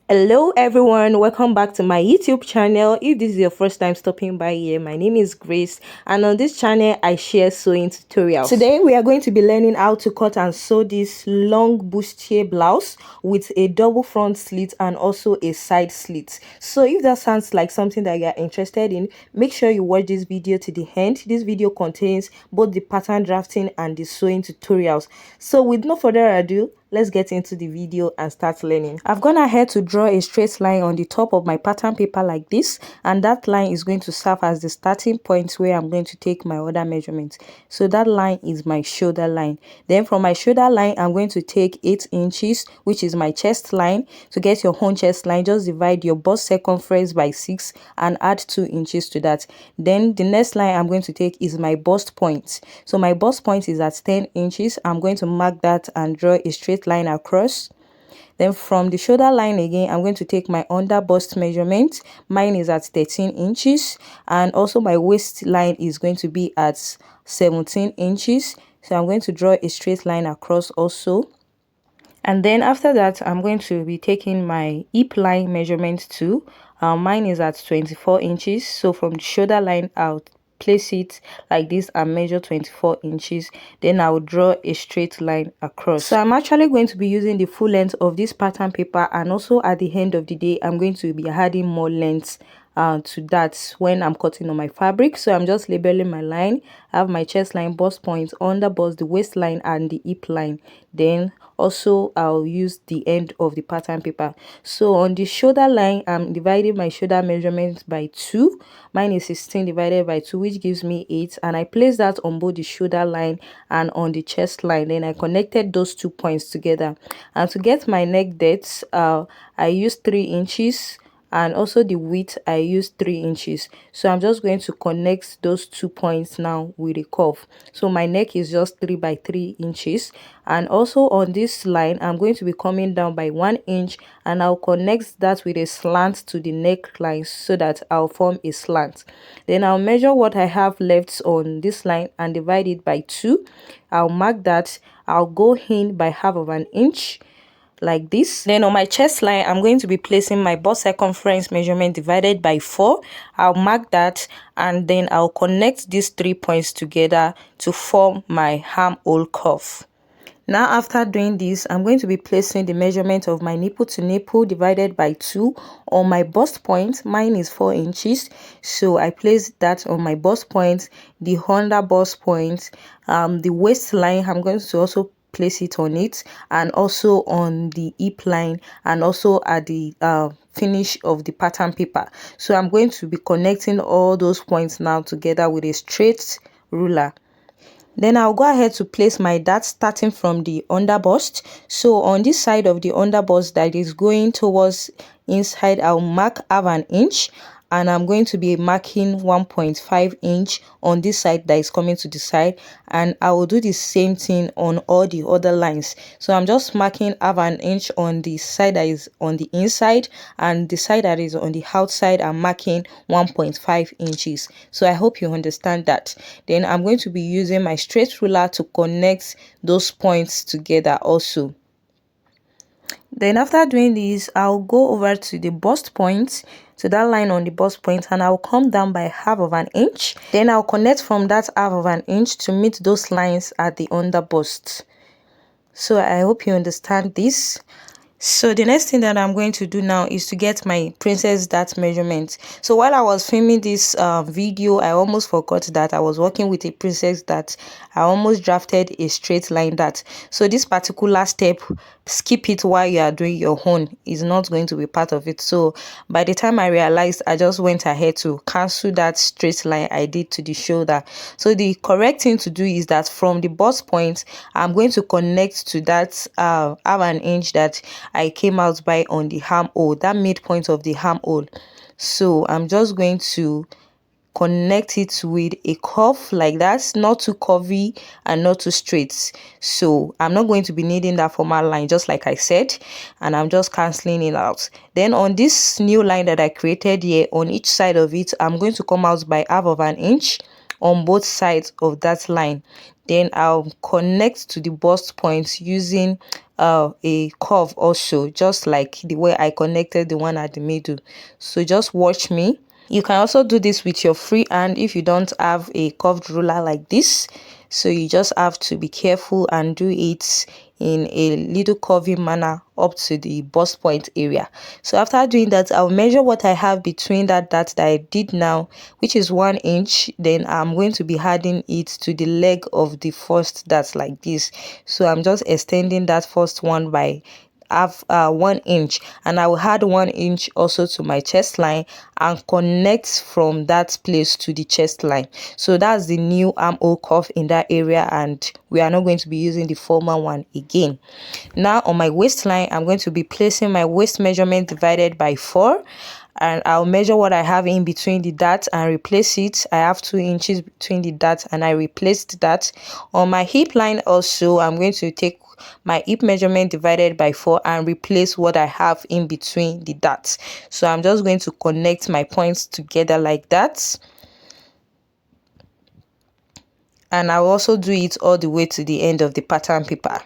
Hello everyone, welcome back to my YouTube channel. If this is your first time stopping by here, my name is Grace, and on this channel I share sewing tutorials. Today we are going to be learning how to cut and sew this long bustier blouse with a double front slit and also a side slit. So if that sounds like something that you are interested in, make sure you watch this video to the end. This video contains both the pattern drafting and the sewing tutorials. So with no further ado, let's get into the video and start learning. I've gone ahead to draw a straight line on the top of my pattern paper like this, and that line is going to serve as the starting point where I'm going to take my other measurements. So that line is my shoulder line. Then from my shoulder line, I'm going to take 8 inches, which is my chest line. To get your own chest line, just divide your bust circumference by 6 and add 2 inches to that. Then the next line I'm going to take is my bust point. So my bust point is at 10 inches. I'm going to mark that and draw a straight line across. Then from the shoulder line again, I'm going to take my under bust measurement. Mine is at 13 inches, and also my waistline is going to be at 17 inches. So I'm going to draw a straight line across also. And then after that, I'm going to be taking my hip line measurement too. Mine is at 24 inches. So from the shoulder line out, place it like this and measure 24 inches. Then I will draw a straight line across. So I'm actually going to be using the full length of this pattern paper, and also at the end of the day I'm going to be adding more length to that when I'm cutting on my fabric. So I'm just labeling my line. I have my chest line, bust point, under bust, the waistline and the hip line. Then also I'll use the end of the pattern paper. So on the shoulder line, I'm dividing my shoulder measurement by 2. Mine is 16 divided by 2, which gives me 8, and I place that on both the shoulder line and on the chest line. Then I connected those 2 points together, and to get my neck depth, I used 3 inches, and also the width I used 3 inches. So I'm just going to connect those 2 points now with a curve. So my neck is just 3 by 3 inches, and also on this line I'm going to be coming down by 1 inch, and I'll connect that with a slant to the neckline so that I'll form a slant. Then I'll measure what I have left on this line and divide it by 2. I'll mark that. I'll go in by half of an inch like this. Then on my chest line, I'm going to be placing my bust circumference measurement divided by 4. I'll mark that, and then I'll connect these 3 points together to form my armhole curve. Now after doing this, I'm going to be placing the measurement of my nipple to nipple divided by 2 on my bust point. Mine is 4 inches, so I place that on my bust point, the under bust point, the waistline. I'm going to also place it on it, and also on the hip line, and also at the finish of the pattern paper. So I'm going to be connecting all those points now together with a straight ruler. Then I'll go ahead to place my dart starting from the under bust. So on this side of the under bust that is going towards inside, I'll mark half an inch, and I'm going to be marking 1.5 inch on this side that is coming to the side, and I will do the same thing on all the other lines. So I'm just marking half an inch on the side that is on the inside, and the side that is on the outside I'm marking 1.5 inches. So I hope you understand that. Then I'm going to be using my straight ruler to connect those points together also. Then after doing this, I'll go over to the bust point, to that line on the bust point, and I'll come down by half of an inch. Then I'll connect from that half of an inch to meet those lines at the under bust. So I hope you understand this. So the next thing that I'm going to do now is to get my princess dart measurement. So while I was filming this video, I almost forgot that I was working with a princess dart. I almost drafted a straight line dart. So this particular step, skip it while you are doing your own. Is not going to be part of it. So by the time I realized, I just went ahead to cancel that straight line I did to the shoulder. So the correct thing to do is that from the bust point, I'm going to connect to that half an inch that I came out by on the armhole, that midpoint of the armhole. So I'm just going to connect it with a curve like that, not too curvy and not too straight. So I'm not going to be needing that formal line, just like I said, and I'm just cancelling it out. Then on this new line that I created here, on each side of it, I'm going to come out by half of an inch on both sides of that line. Then I'll connect to the bust point using a curve also, just like the way I connected the one at the middle. So just watch me. You can also do this with your free hand if you don't have a curved ruler like this. So you just have to be careful and do it in a little curvy manner up to the bust point area. So after doing that, I'll measure what I have between that dart that I did now, which is 1 inch. Then I'm going to be adding it to the leg of the first dart like this. So I'm just extending that first one by have 1 inch, and I will add 1 inch also to my chest line and connect from that place to the chest line. So that's the new armhole curve in that area, and we are not going to be using the former one again. Now on my waistline, I'm going to be placing my waist measurement divided by 4, and I'll measure what I have in between the dart and replace it. I have 2 inches between the dart and I replaced that. On my hip line also, I'm going to take my hip measurement divided by 4 and replace what I have in between the darts. So I'm just going to connect my points together like that, and I'll also do it all the way to the end of the pattern paper.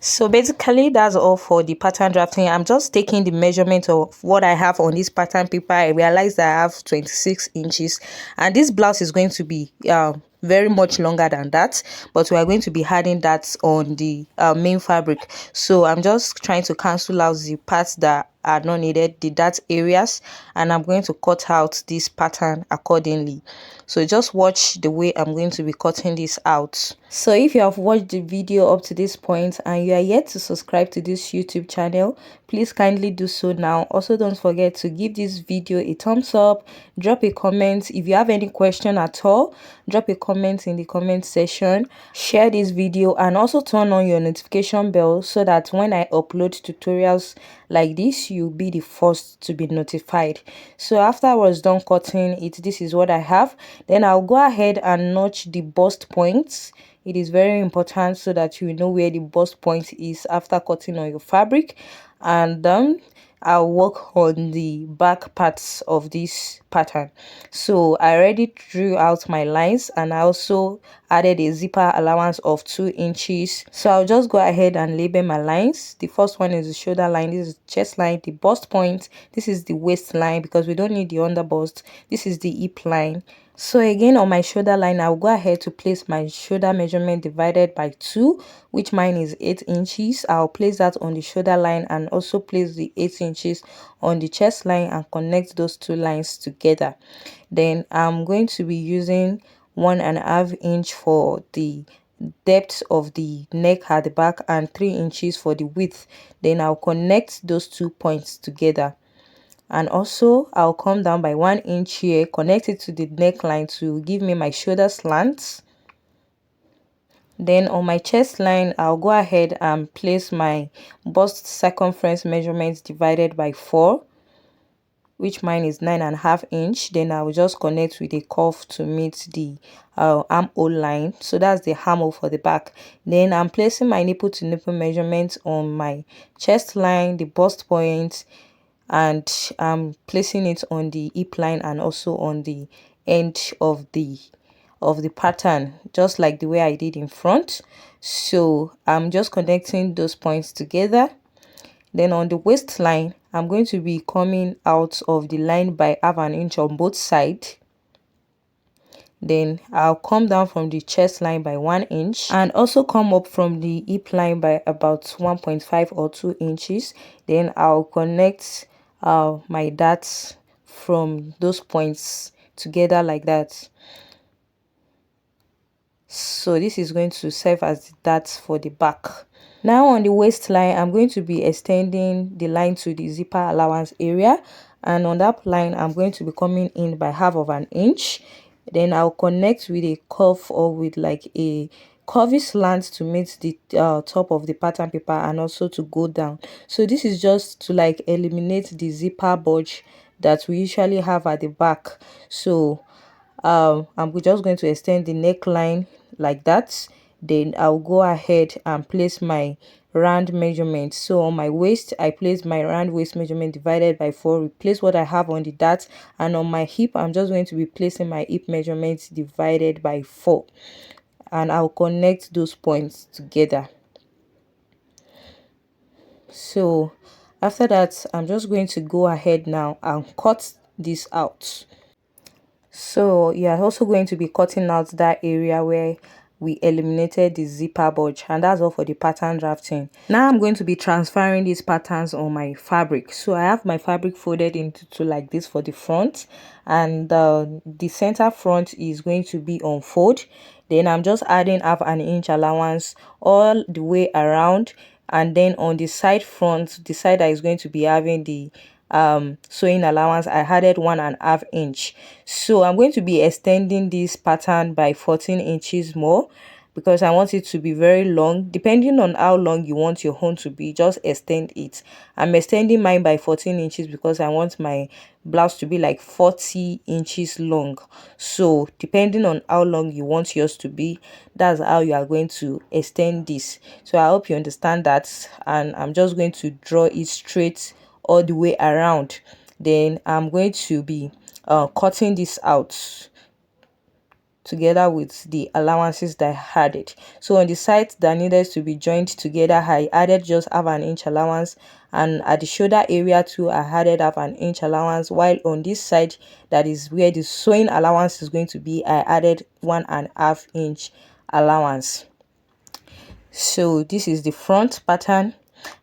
So basically that's all for the pattern drafting. I'm just taking the measurement of what I have on this pattern paper. I realized that I have 26 inches, and this blouse is going to be very much longer than that, but we are going to be adding that on the main fabric. So I'm just trying to cancel out the parts that are not needed, the dart areas, and I'm going to cut out this pattern accordingly. So just watch the way I'm going to be cutting this out. So if you have watched the video up to this point and you are yet to subscribe to this YouTube channel, please kindly do so now. Also, don't forget to give this video a thumbs up, drop a comment. If you have any question at all, drop a comment in the comment section, share this video, and also turn on your notification bell so that when I upload tutorials like this, you'll be the first to be notified. So after I was done cutting it, this is what I have. Then I'll go ahead and notch the bust points. It is very important so that you know where the bust point is after cutting on your fabric. And I'll work on the back parts of this pattern. So I already drew out my lines, and I also added a zipper allowance of 2 inches. So I'll just go ahead and label my lines. The first one is the shoulder line, this is the chest line, the bust point, this is the waist line because we don't need the under bust, this is the hip line. So again, on my shoulder line, I'll go ahead to place my shoulder measurement divided by 2, which mine is 8 inches. I'll place that on the shoulder line and also place the 8 inches on the chest line and connect those two lines together. Then I'm going to be using 1.5 inch for the depth of the neck at the back and 3 inches for the width. Then I'll connect those 2 points together. And also I'll come down by 1 inch here, connect it to the neckline to give me my shoulder slants. Then on my chest line, I'll go ahead and place my bust circumference measurements divided by 4, which mine is 9.5 inch. Then I'll just connect with a curve to meet the armhole line. So that's the armhole for the back. Then I'm placing my nipple to nipple measurements on my chest line, the bust point, and I'm placing it on the hip line and also on the end of the pattern, just like the way I did in front. So I'm just connecting those points together. Then on the waistline, I'm going to be coming out of the line by 1/2 inch on both sides. Then I'll come down from the chest line by 1 inch and also come up from the hip line by about 1.5 or 2 inches. Then I'll connect my darts from those points together like that. So this is going to serve as the darts for the back. Now on the waistline, I'm going to be extending the line to the zipper allowance area, and on that line I'm going to be coming in by 1/2 inch. Then I'll connect with a curve or with like a curvy slant to meet the top of the pattern paper and also to go down. So this is just to like eliminate the zipper bulge that we usually have at the back. So I'm just going to extend the neckline like that. Then I'll go ahead and place my round measurement. So on my waist, I place my round waist measurement divided by 4, replace what I have on the dart, and on my hip I'm just going to be placing my hip measurements divided by 4. and I'll connect those points together. So after that, I'm just going to go ahead now and cut this out. So you're also going to be cutting out that area where we eliminated the zipper bulge, and that's all for the pattern drafting. Now I'm going to be transferring these patterns on my fabric. So I have my fabric folded into two like this for the front, and the center front is going to be on fold. Then I'm just adding half an inch allowance all the way around, and then on the side front, the side that is going to be having the sewing allowance, I added 1.5 inch. So I'm going to be extending this pattern by 14 inches more, because I want it to be very long. Depending on how long you want your own to be, just extend it. I'm extending mine by 14 inches because I want my blouse to be like 40 inches long. So depending on how long you want yours to be, that's how you are going to extend this. So I hope you understand that, and I'm just going to draw it straight all the way around. Then I'm going to be cutting this out together with the allowances that I added. So on the sides that needed to be joined together, I added just half an inch allowance, and at the shoulder area too, I added half an inch allowance, while on this side, that is where the sewing allowance is going to be, I added 1.5 inch allowance. So this is the front pattern.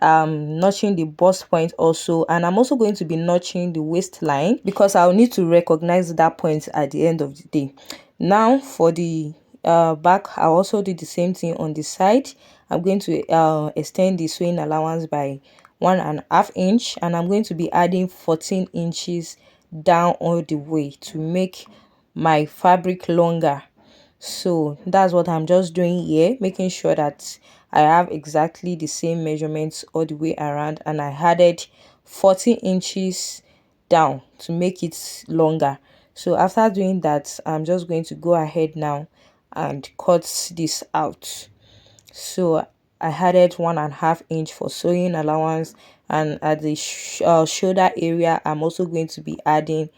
Notching the bust point also, and I'm also going to be notching the waistline because I'll need to recognize that point at the end of the day. Now for the back, I'll also do the same thing on the side. I'm going to extend the sewing allowance by 1.5 inch, and I'm going to be adding 14 inches down all the way to make my fabric longer. So that's what I'm just doing here, making sure that I have exactly the same measurements all the way around, and I added 40 inches down to make it longer. So after doing that, I'm just going to go ahead now and cut this out. So I added 1.5 inch for sewing allowance, and at the shoulder area, I'm also going to be adding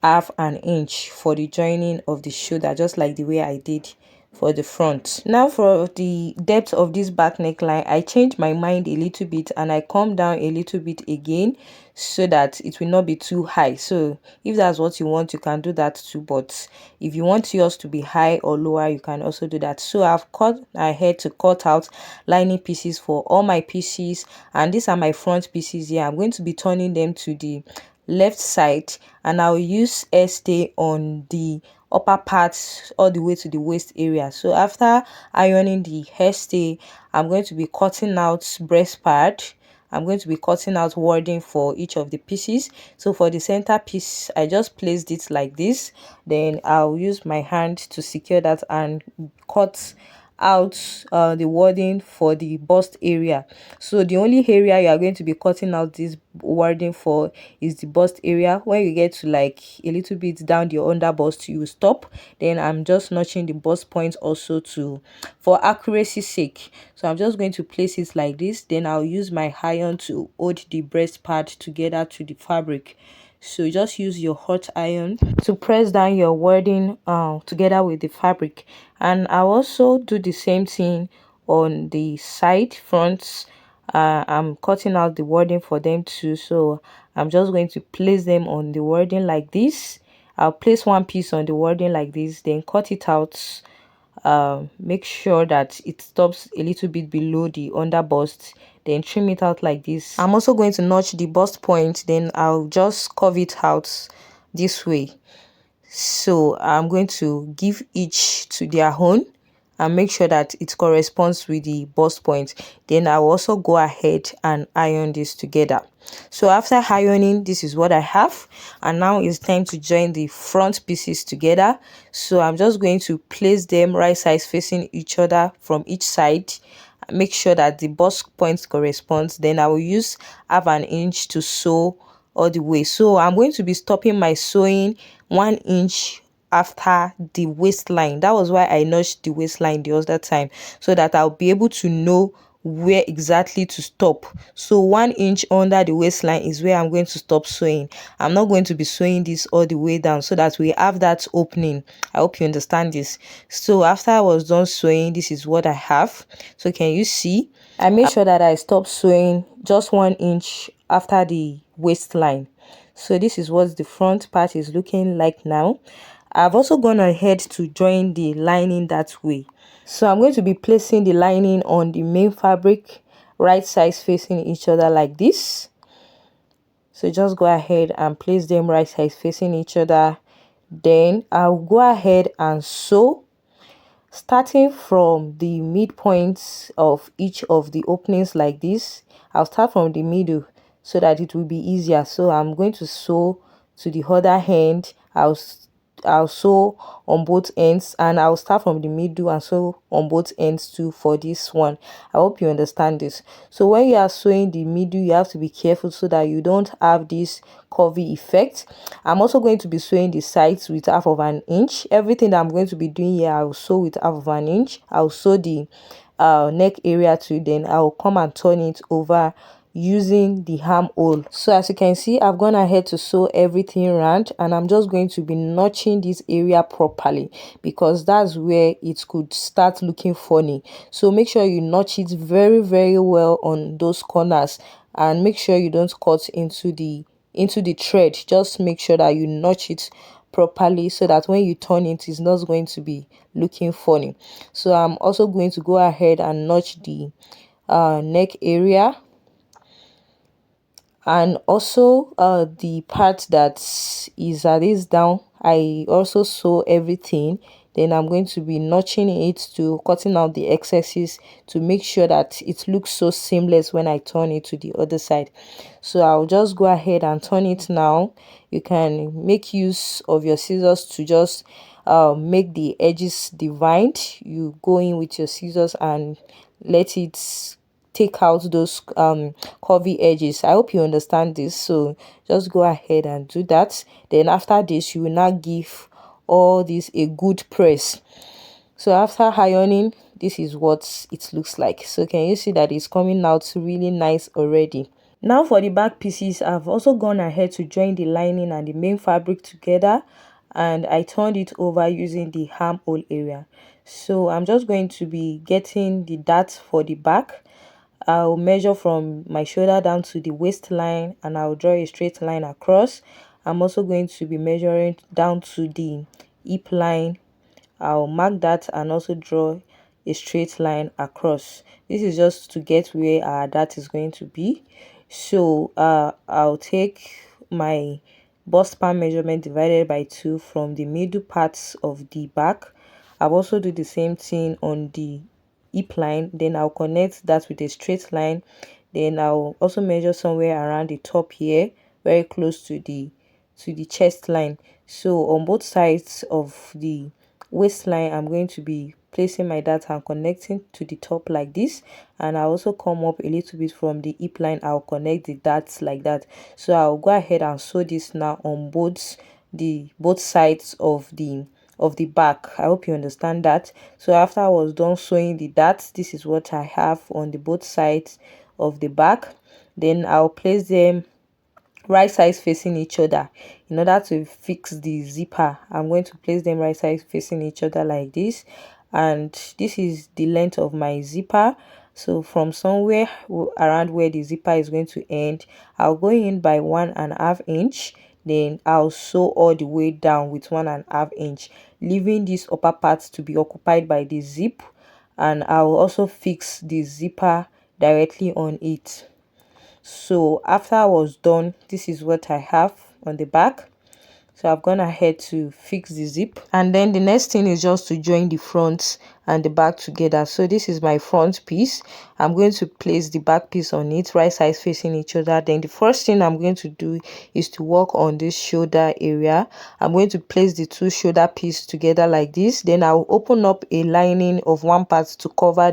half an inch for the joining of the shoulder, just like the way I did for the front. Now for the depth of this back neckline, I changed my mind a little bit and I come down a little bit again so that it will not be too high. So if that's what you want, you can do that too, but if you want yours to be high or lower, you can also do that. So I've cut ahead to cut out lining pieces for all my pieces, and these are my front pieces here. I'm going to be turning them to the left side, and I'll use stay on the upper parts all the way to the waist area. So after ironing the hairstay, I'm going to be cutting out breast part. I'm going to be cutting out wording for each of the pieces. So for the center piece, I just placed it like this. Then I'll use my hand to secure that and cut out the wording for the bust area. So the only area you are going to be cutting out this wording for is the bust area. When you get to like a little bit down the under bust, you stop. Then I'm just notching the bust point also to for accuracy sake. So I'm just going to place it like this. Then I'll use my iron to hold the breast part together to the fabric. So just use your hot iron to press down your wording together with the fabric, and I'll also do the same thing on the side fronts. I'm cutting out the wording for them too, so I'm just going to place them on the wording like this. I'll place one piece on the wording like this, then cut it out. Make sure that it stops a little bit below the under bust, then trim it out like this. I'm also going to notch the bust point, then I'll just curve it out this way. So I'm going to give each to their own and make sure that it corresponds with the bust point. Then I'll also go ahead and iron this together. So after ironing, this is what I have, and now it's time to join the front pieces together. So I'm just going to place them right sides facing each other from each side. Make sure that the bust point corresponds. Then I will use half an inch to sew all the way. So I'm going to be stopping my sewing 1 inch after the waistline. That was why I notched the waistline the other time, so that I'll be able to know where exactly to stop. So 1 inch under the waistline is where I'm going to stop sewing. I'm not going to be sewing this all the way down, so that we have that opening. I hope you understand this. So after I was done sewing, this is what I have. So can you see? I made sure that I stopped sewing just 1 inch after the waistline. So this is what the front part is looking like now. I've also gone ahead to join the lining that way. So I'm going to be placing the lining on the main fabric, right sides facing each other like this. So just go ahead and place them right sides facing each other. Then I'll go ahead and sew, starting from the midpoints of each of the openings like this. I'll start from the middle so that it will be easier. So I'm going to sew to the other hand. I'll sew on both ends, and I'll start from the middle and sew on both ends too for this one. I hope you understand this. So when you are sewing the middle, you have to be careful so that you don't have this curvy effect. I'm also going to be sewing the sides with 1/2 inch. Everything that I'm going to be doing here, I'll sew with 1/2 inch. I'll sew the neck area too, then I'll come and turn it over using the armhole. So as you can see, I've gone ahead to sew everything round, and I'm just going to be notching this area properly, because that's where it could start looking funny. So make sure you notch it very well on those corners, and make sure you don't cut into the thread. Just make sure that you notch it properly so that when you turn it, it's not going to be looking funny. So I'm also going to go ahead and notch the neck area, and also the part that is at this down. I also sew everything. Then I'm going to be notching it to cutting out the excesses to make sure that it looks so seamless when I turn it to the other side. So I'll just go ahead and turn it now. You can make use of your scissors to just make the edges divided. You go in with your scissors and let it take out those curvy edges. I hope you understand this. So just go ahead and do that. Then after this, you will now give all this a good press. So after ironing, this is what it looks like. So can you see that it's coming out really nice already? Now for the back pieces, I've also gone ahead to join the lining and the main fabric together, and I turned it over using the armhole area. So I'm just going to be getting the dart for the back. I'll measure from my shoulder down to the waistline, and I'll draw a straight line across. I'm also going to be measuring down to the hip line. I'll mark that and also draw a straight line across. This is just to get where our dart is going to be. So I'll take my bust pan measurement divided by 2 from the middle parts of the back. I'll also do the same thing on the hip line. Then I'll connect that with a straight line. Then I'll also measure somewhere around the top here, very close to the chest line. So on both sides of the waistline, I'm going to be placing my dart and connecting to the top like this, and I also come up a little bit from the hip line. I'll connect the darts like that. So I'll go ahead and sew this now on both sides of the back. I hope you understand that. So after I was done sewing the darts, this is what I have on the both sides of the back. Then I'll place them right sides facing each other. In order to fix the zipper, I'm going to place them right sides facing each other like this, and this is the length of my zipper. So from somewhere around where the zipper is going to end, I'll go in by 1.5 inch. Then I'll sew all the way down with 1.5 inch, leaving this upper part to be occupied by the zip, and I'll also fix the zipper directly on it. So after I was done, this is what I have on the back. So I've gone ahead to fix the zip, and then the next thing is just to join the front and the back together. So this is my front piece. I'm going to place the back piece on it, right sides facing each other. Then the first thing I'm going to do is to work on this shoulder area. I'm going to place the 2 shoulder pieces together like this. Then I'll open up a lining of one part to cover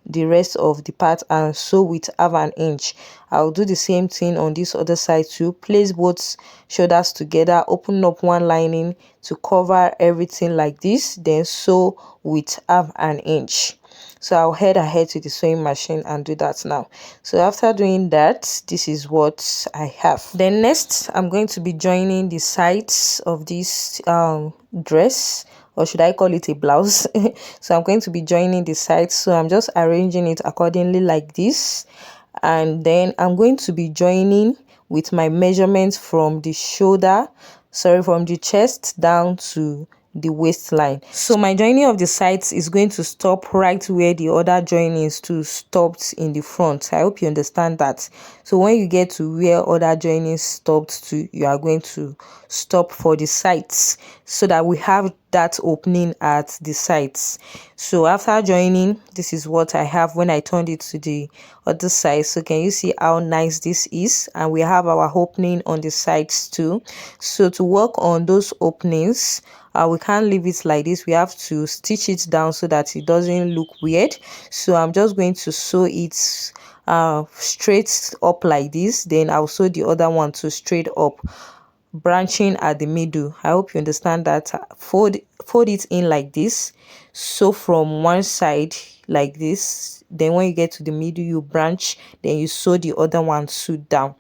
the rest of the part and sew with 1/2 inch. I'll do the same thing on this other side too. Place both shoulders together, open up one lining to cover everything like this, then sew with 1/2 inch. So I'll head ahead to the sewing machine and do that now. So after doing that, this is what I have. Then next, I'm going to be joining the sides of this dress, or should I call it a blouse? So I'm going to be joining the sides, so I'm just arranging it accordingly like this, and then I'm going to be joining with my measurements from the from the chest down to the waistline. So my joining of the sides is going to stop right where the other joinings to stopped in the front. I hope you understand that. So when you get to where other joinings stopped to, you are going to stop for the sides, so that we have that opening at the sides. So after joining, this is what I have when I turned it to the other side. So can you see how nice this is? And we have our opening on the sides too. So to work on those openings, we can't leave it like this. We have to stitch it down so that it doesn't look weird. So I'm just going to sew it straight up like this. Then I'll sew the other one to straight up, branching at the middle. I hope you understand that. Fold it in like this. Sew from one side like this, then when you get to the middle, you branch, then you sew the other one too down,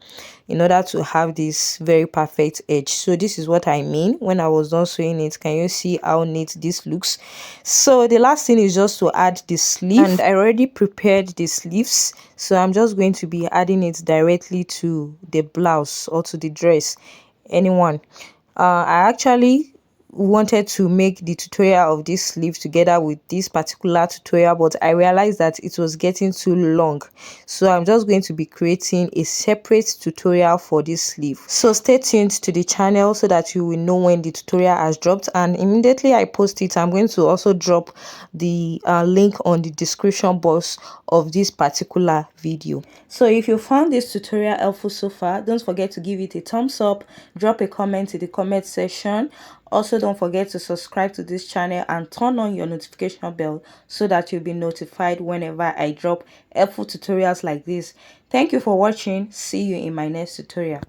in order to have this very perfect edge. So this is what I mean when I was done sewing it. Can you see how neat this looks? So the last thing is just to add the sleeve, and I already prepared the sleeves, so I'm just going to be adding it directly to the blouse or to the dress, anyone. I actually wanted to make the tutorial of this sleeve together with this particular tutorial, but I realized that it was getting too long, so I'm just going to be creating a separate tutorial for this sleeve. So stay tuned to the channel so that you will know when the tutorial has dropped, and immediately I post it, I'm going to also drop the link on the description box of this particular video. So if you found this tutorial helpful so far, don't forget to give it a thumbs up, drop a comment in the comment section. Also, don't forget to subscribe to this channel and turn on your notification bell so that you'll be notified whenever I drop helpful tutorials like this. Thank you for watching. See you in my next tutorial.